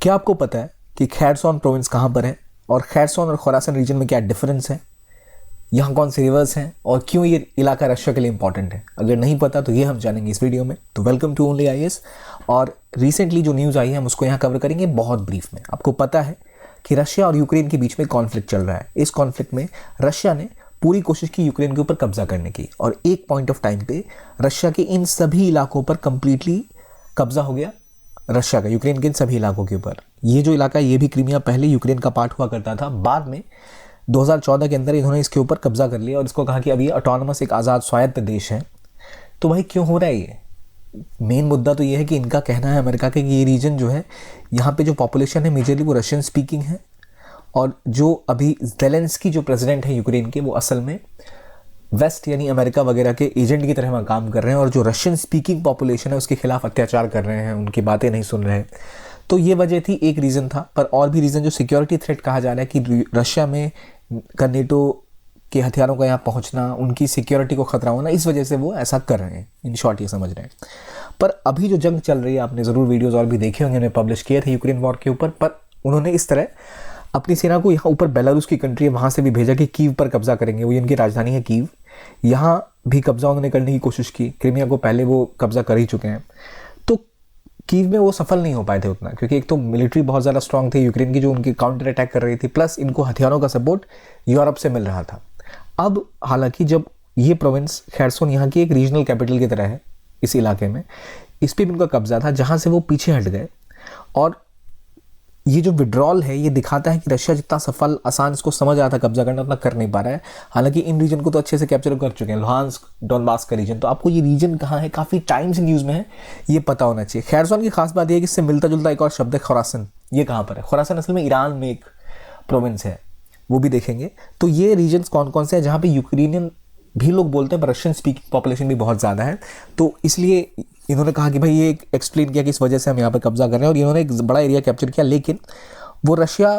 क्या आपको पता है कि खैरसॉन प्रोविंस कहाँ पर है और खैरसॉन और खुरासान रीजन में क्या डिफरेंस है, यहाँ कौन से रिवर्स हैं और क्यों ये इलाका रशिया के लिए इंपॉर्टेंट है? अगर नहीं पता तो ये हम जानेंगे इस वीडियो में। तो वेलकम टू ओनली आईएएस। और रिसेंटली जो न्यूज़ आई है हम उसको यहाँ कवर करेंगे बहुत ब्रीफ में। आपको पता है कि रशिया और यूक्रेन के बीच में कॉन्फ्लिक्ट चल रहा है। इस कॉन्फ्लिक्ट में रशिया ने पूरी कोशिश की यूक्रेन के ऊपर कब्जा करने की और एक पॉइंट ऑफ टाइम पे रशिया के इन सभी इलाकों पर कंप्लीटली कब्जा हो गया रशिया का, यूक्रेन के इन सभी इलाकों के ऊपर। ये जो इलाका है ये भी क्रीमिया पहले यूक्रेन का पार्ट हुआ करता था, बाद में 2014 के अंदर इन्होंने इसके ऊपर कब्जा कर लिया और इसको कहा कि अब ये ऑटोनमस एक आज़ाद स्वायत्त देश है। तो भाई क्यों हो रहा है ये? मेन मुद्दा तो ये है कि इनका कहना है अमेरिका के कि ये रीजन जो है, यहाँ पे जो पॉपुलेशन है मेजरली वो रशियन स्पीकिंग है और जो अभी ज़ेलेंस्की जो प्रेसिडेंट है यूक्रेन के, वो असल में वेस्ट यानी अमेरिका वगैरह के एजेंट की तरह काम कर रहे हैं और जो रशियन स्पीकिंग पॉपुलेशन है उसके खिलाफ अत्याचार कर रहे हैं, उनकी बातें नहीं सुन रहे हैं। तो ये वजह थी, एक रीज़न था। पर और भी रीज़न जो सिक्योरिटी थ्रेट कहा जा रहा है कि रशिया में का नेटो के हथियारों का यहाँ पहुँचना, उनकी सिक्योरिटी को खतरा होना, इस वजह से वो ऐसा कर रहे हैं। इन शॉर्ट ये समझ रहे हैं। पर अभी जो जंग चल रही है, आपने ज़रूर वीडियोज़ और भी देखे होंगे, उन्होंने पब्लिश किए थे यूक्रेन वॉर के ऊपर। पर उन्होंने इस तरह अपनी सेना को यहाँ ऊपर बेलारूस की कंट्री है वहाँ से भी भेजा कि कीव पर कब्जा करेंगे। वो इनकी राजधानी है कीव, यहाँ भी कब्जा उन्होंने करने की कोशिश की। क्रीमिया को पहले वो कब्जा कर ही चुके हैं। तो कीव में वो सफल नहीं हो पाए थे उतना, क्योंकि एक तो मिलिट्री बहुत ज़्यादा स्ट्रांग थी यूक्रेन की जो उनकी काउंटर अटैक कर रही थी, प्लस इनको हथियारों का सपोर्ट यूरोप से मिल रहा था। अब हालांकि जब ये प्रोविंस खैरसोन यहाँ की एक रीजनल कैपिटल की तरह है, इस इलाके में इस पर भी उनका कब्जा था, जहाँ से वो पीछे हट गए। और ये जो विड्रॉल है ये दिखाता है कि रशिया जितना सफल आसान इसको समझ रहा था कब्जा करना, उतना कर नहीं पा रहा है। हालांकि इन रीजन को तो अच्छे से कैप्चर कर चुके हैं, लुहांस्क, डोनबास का रीजन। तो आपको ये रीजन कहाँ है, काफ़ी टाइम से न्यूज़ में है, ये पता होना चाहिए। खैरसॉन की खास बात यह है कि इससे मिलता जुलता एक और शब्द है खुरासान। ये कहाँ पर है? खुरासान असल में ईरान में एक प्रोविंस है, वो भी देखेंगे। तो ये रीजन्स कौन कौन से हैं जहाँ पे यूक्रेनियन भी लोग बोलते हैं पर रशियन स्पीकिंग पॉपुलेशन भी बहुत ज़्यादा है। तो इसलिए इन्होंने कहा कि भाई ये एक्सप्लेन किया कि इस वजह से हम यहाँ पर कब्जा कर रहे हैं और इन्होंने एक बड़ा एरिया कैप्चर किया। लेकिन वो रशिया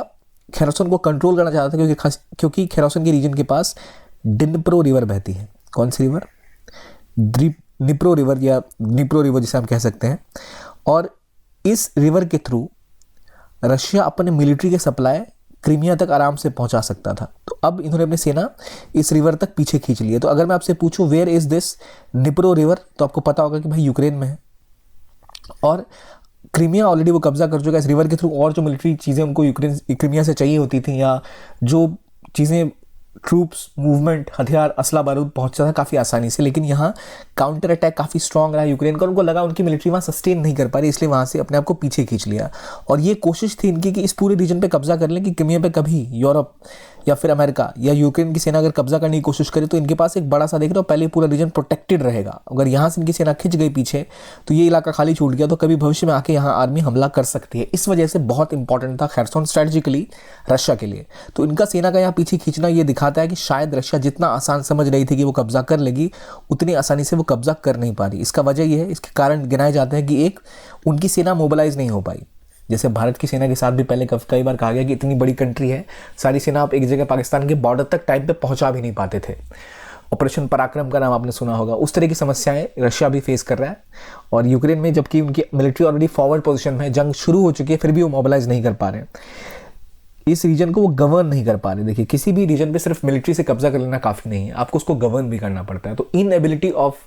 खैरसोन को कंट्रोल करना चाहता था क्योंकि खैरसोन के रीजन के पास डिन्प्रो रिवर बहती है। कौन सी रिवर? निप्रो रिवर, या निप्रो रिवर जिसे हम कह सकते हैं। और इस रिवर के थ्रू रशिया अपने मिलिट्री के सप्लाई क्रीमिया तक आराम से पहुंचा सकता था। तो अब इन्होंने अपनी सेना इस रिवर तक पीछे खींच ली है। तो अगर मैं आपसे पूछूं where is this Dnipro river, तो आपको पता होगा कि भाई यूक्रेन में है। और क्रीमिया ऑलरेडी वो कब्जा कर चुका है इस रिवर के थ्रू। और जो मिलिट्री चीज़ें उनको क्रीमिया से चाहिए होती थी, या जो चीज़ें ट्रूप्स मूवमेंट, हथियार, असला बारूद पहुंचता था काफ़ी आसानी से। लेकिन यहाँ काउंटर अटैक काफ़ी स्ट्रांग रहा यूक्रेन का, उनको लगा उनकी मिलिट्री वहाँ सस्टेन नहीं कर पा रही, इसलिए वहाँ से अपने आप को पीछे खींच लिया। और ये कोशिश थी इनकी कि इस पूरे रीजन पे कब्जा कर लें कि क्रीमिया पे कभी यूरोप या फिर अमेरिका या यूक्रेन की सेना अगर कब्जा करने की कोशिश करे तो इनके पास एक बड़ा सा, देख रहे हो, पहले पूरा रीजन प्रोटेक्टेड रहेगा। अगर यहाँ से इनकी सेना खिंच गई पीछे तो ये इलाका खाली छूट गया, तो कभी भविष्य में आके यहाँ आर्मी हमला कर सकती है। इस वजह से बहुत इंपॉर्टेंट था खैरसोन स्ट्रेटेजिकली रशिया के लिए। तो इनका सेना का यहाँ पीछे खींचना ये दिखाता है कि शायद रशिया जितना आसान समझ रही थी कि वो कब्जा कर लेगी, उतनी आसानी से वो कब्जा कर नहीं पा रही। इसका वजह ये है, इसके कारण गिनाए जाते हैं कि एक, उनकी सेना मोबिलाइज नहीं हो पाई। जैसे भारत की सेना के साथ भी पहले कई बार कहा गया कि इतनी बड़ी कंट्री है, सारी सेना आप एक जगह पाकिस्तान के बॉर्डर तक टाइम पे पहुंचा भी नहीं पाते थे। ऑपरेशन पराक्रम का नाम आपने सुना होगा। उस तरह की समस्याएं रशिया भी फेस कर रहा है। और यूक्रेन में जबकि उनकी मिलिट्री ऑलरेडी फॉरवर्ड पोजीशन में है, जंग शुरू हो चुकी है, फिर भी वो मोबिलाइज नहीं कर पा रहे हैं, इस रीजन को वो गवर्न नहीं कर पा रहे। देखिए, किसी भी रीजन पे सिर्फ मिलिट्री से कब्जा कर लेना काफ़ी नहीं है, आपको उसको गवर्न भी करना पड़ता है। तो inability of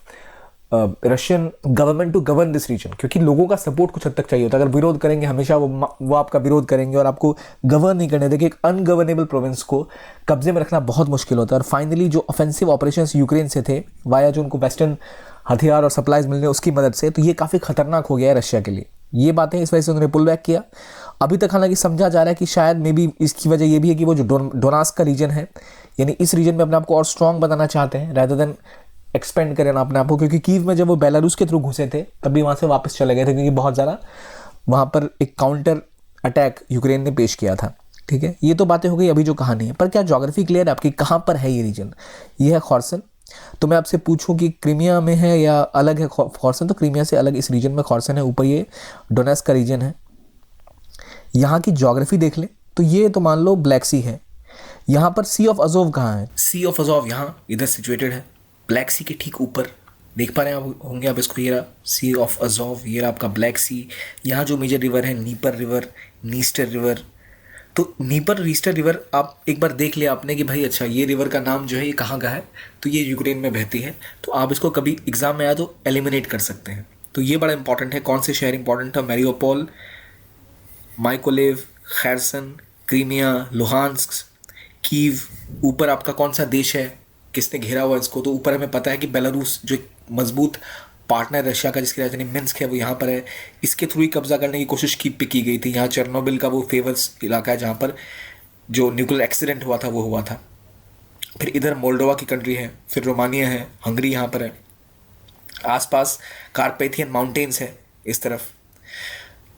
Russian government to govern this region, क्योंकि लोगों का सपोर्ट कुछ हद तक चाहिए होता है। अगर विरोध करेंगे हमेशा वो आपका विरोध करेंगे और आपको गवर्न नहीं करने देंगे। एक अनगवर्नेबल प्रोविंस को कब्जे में रखना बहुत मुश्किल होता है। और फाइनली जो ऑफेंसिव ऑपरेशंस यूक्रेन से थे वाया जो उनको वेस्टर्न हथियार और सप्लाईज मिलने उसकी मदद से, तो ये काफ़ी खतरनाक हो गया है रशिया के लिए। ये बातें इस वजह से उन्होंने पुल बैक किया। अभी तक हालांकि समझा जा रहा है कि शायद मे बी इसकी वजह ये भी है कि वो जो डोनास्क का रीजन है, यानी इस रीजन में अपने आप को और स्ट्रॉन्ग बनाना चाहते हैं रादर देन एक्सपेंड करें अपने आप को। क्योंकि कीव में जब वो बेलारूस के थ्रू घुसे थे तब भी वहाँ से वापस चले गए थे, क्योंकि बहुत ज़्यादा वहाँ पर एक काउंटर अटैक यूक्रेन ने पेश किया था। ठीक है, ये तो बातें हो गई अभी जो कहानी है। पर क्या ज्योग्राफी क्लियर है आपकी, कहाँ पर है ये रीजन? ये है खौरसन। तो मैं आपसे पूछूं कि क्रीमिया में है या अलग है खौरसन, तो क्रीमिया से अलग इस रीजन में खौरसन है। ऊपर ये डोनेस्क का रीजन है। यहाँ की ज्योग्राफी देख लें तो ये तो मान लो ब्लैक सी है। यहाँ पर सी ऑफ अजोव कहाँ है? सी ऑफ अजोव यहाँ इधर सिचुएटेड है, ब्लैक सी के ठीक ऊपर देख पा रहे हैं आप होंगे आप इसको, ये रहा सी ऑफ अजोव, ये रहा आपका ब्लैक सी। यहाँ जो मेजर रिवर है नीपर रिवर, नीस्टर रिवर। तो नीपर रीस्टर रिवर आप एक बार देख लिया आपने कि भाई अच्छा ये रिवर का नाम जो है ये कहाँ का है, तो ये यूक्रेन में बहती है। तो आप इसको कभी एग्जाम में आया तो एलिमिनेट कर सकते हैं। तो ये बड़ा इंपॉर्टेंट है। कौन से शहर इंपॉर्टेंट था? Mariupol, Mykolaiv, Kherson, Crimea, Luhansk, Kyiv. ऊपर आपका कौन सा देश है, किसने घेरा हुआ इसको? तो ऊपर हमें पता है कि बेलारूस जो एक मजबूत पार्टनर रशिया का जिसकी राजधानी मिन्स्क है वो यहाँ पर है। इसके थ्रू ही कब्जा करने की कोशिश की गई थी। यहाँ चेरनोबिल का वो फेमस इलाका है जहाँ पर जो न्यूक्लियर एक्सीडेंट हुआ था वो हुआ था। फिर इधर मोल्डोवा की कंट्री है, फिर रोमानिया है, हंगरी यहाँ पर है। आसपास कार्पेथियन माउंटेन्स है इस तरफ।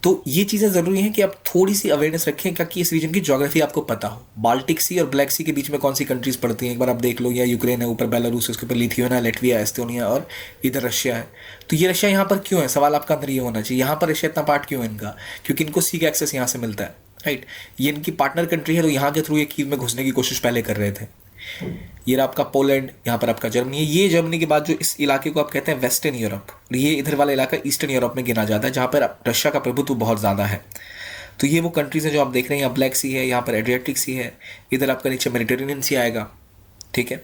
तो ये चीज़ें ज़रूरी हैं कि आप थोड़ी सी अवेयरनेस रखें ताकि इस रीजन की ज्योग्राफी आपको पता हो। बाल्टिक सी और ब्लैक सी के बीच में कौन सी कंट्रीज पड़ती हैं एक बार आप देख लो। या यूक्रेन है, ऊपर बेलारूस, उसके ऊपर लिथुआनिया, लेटविया, एस्टोनिया, और इधर रशिया है। तो ये रशिया यहाँ पर क्यों है, सवाल आपका अंदर ये होना चाहिए, यहाँ पर रशिया इतना पार्ट क्यों है इनका? क्योंकि इनको सी का एक्सेस यहाँ से मिलता है, राइट। ये इनकी पार्टनर कंट्री है, तो यहाँ के थ्रू ये कीव में घुसने की कोशिश पहले कर रहे थे। ये रहा आपका पोलैंड, यहाँ पर आपका जर्मनी है। ये जर्मनी के बाद जो इस इलाके को आप कहते हैं वेस्टर्न यूरोप, और ये इधर वाला इलाका ईस्टर्न यूरोप में गिना जाता है जहाँ पर रशिया का प्रभुत्व बहुत ज़्यादा है। तो ये वो कंट्रीज़ हैं जो आप देख रहे हैं। यहाँ ब्लैक सी है, यहाँ पर एड्रियाटिक सी है, इधर आपका नीचे मेडिटेरेनियन सी आएगा, ठीक है।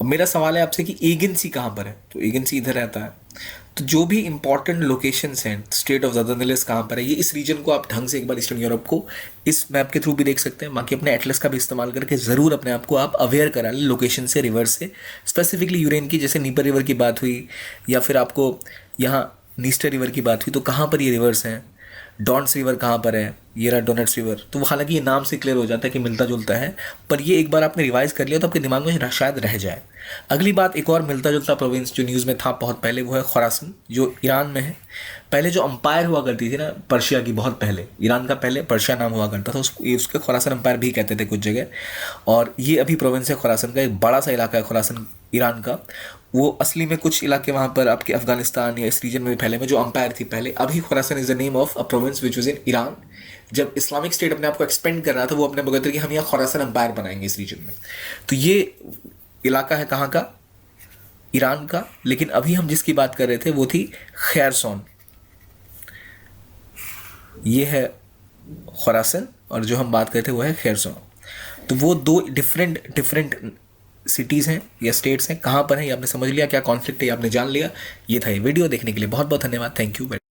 अब मेरा सवाल है आपसे कि एगन सी कहाँ पर है? तो एगन सी इधर रहता है। तो जो भी इंपॉर्टेंट लोकेशंस हैं, स्टेट ऑफ ज़ार्दानेलिस कहाँ पर है, ये इस रीजन को आप ढंग से एक बार ईस्टर्न यूरोप को इस मैप के थ्रू भी देख सकते हैं। बाकी अपने एटलस का भी इस्तेमाल करके ज़रूर अपने आप को आप अवेयर करा लें लोकेशन से, रिवर से, स्पेसिफिकली यूरेन की। जैसे नीपर रिवर की बात हुई या फिर आपको यहाँ नीस्टर रिवर की बात हुई, तो कहाँ पर ये रिवर्स हैं? डॉन्स रिवर कहाँ पर है? ये रहा डोनेट्स रिवर। तो वो हालांकि ये नाम से क्लियर हो जाता है कि मिलता जुलता है, पर ये एक बार आपने रिवाइज कर लिया तो आपके दिमाग में शायद रह जाए। अगली बात, एक और मिलता जुलता प्रोविंस जो न्यूज़ में था बहुत पहले, वो है खुरासन, जो ईरान में है। पहले जो अंपायर हुआ करती थी ना पर्शिया की, बहुत पहले, ईरान का पहले पर्शिया नाम हुआ करता था, उसके खुरासन अंपायर भी कहते थे कुछ जगह। और ये अभी प्रोविंस है खुरासन का, एक बड़ा सा इलाका है खुरासन ईरान का। वो असली में कुछ इलाके वहाँ पर आपके अफगानिस्तान या इस रीजन में भी फैले में जो अंपायर थी पहले। अभी Khurasan is the name of a province which was in Iran. जब इस्लामिक स्टेट अपने आप को एक्सपेंड कर रहा था, वो अपने बगैर कि हम यहाँ खुरासन अंपायर बनाएंगे इस रीजन में। तो ये इलाका है कहाँ का? ईरान का। लेकिन अभी हम जिसकी बात कर रहे थे वो थी खैरसोन। ये है खुरासन और जो हम बात कर रहे थे वो है खैरसोन। तो वो दो डिफरेंट सिटीज़ हैं या स्टेट्स हैं। कहाँ पर हैं ये आपने समझ लिया, क्या कॉन्फ्लिक्ट है ये आपने जान लिया। ये था ये वीडियो, देखने के लिए बहुत बहुत धन्यवाद। Thank you very